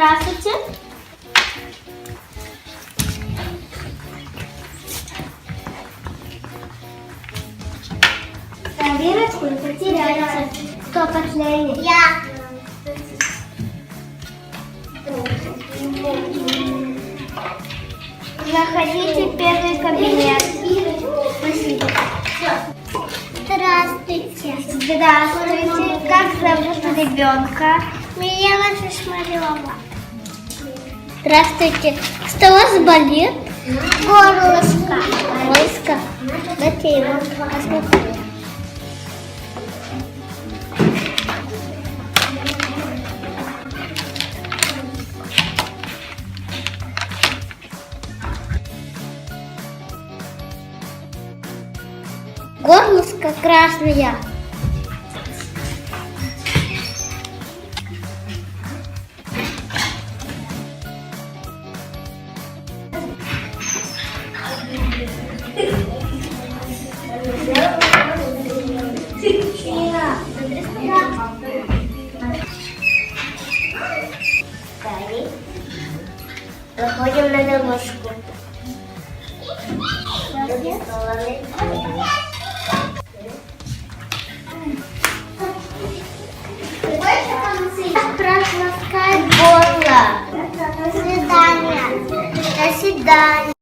Здравствуйте. Проверочку не потеряйте. Кто последний? Я. Заходите в первый кабинет. Спасибо. Здравствуйте. Здравствуйте. Как зовут ребенка? Меня ваша Шмалева. Здравствуйте. Что у вас болит? Горлышко. Горлышко. Дайте его посмотреть. Горлышко красное. Выходим на дорожку. Прошласкать горло. До свидания. До свидания.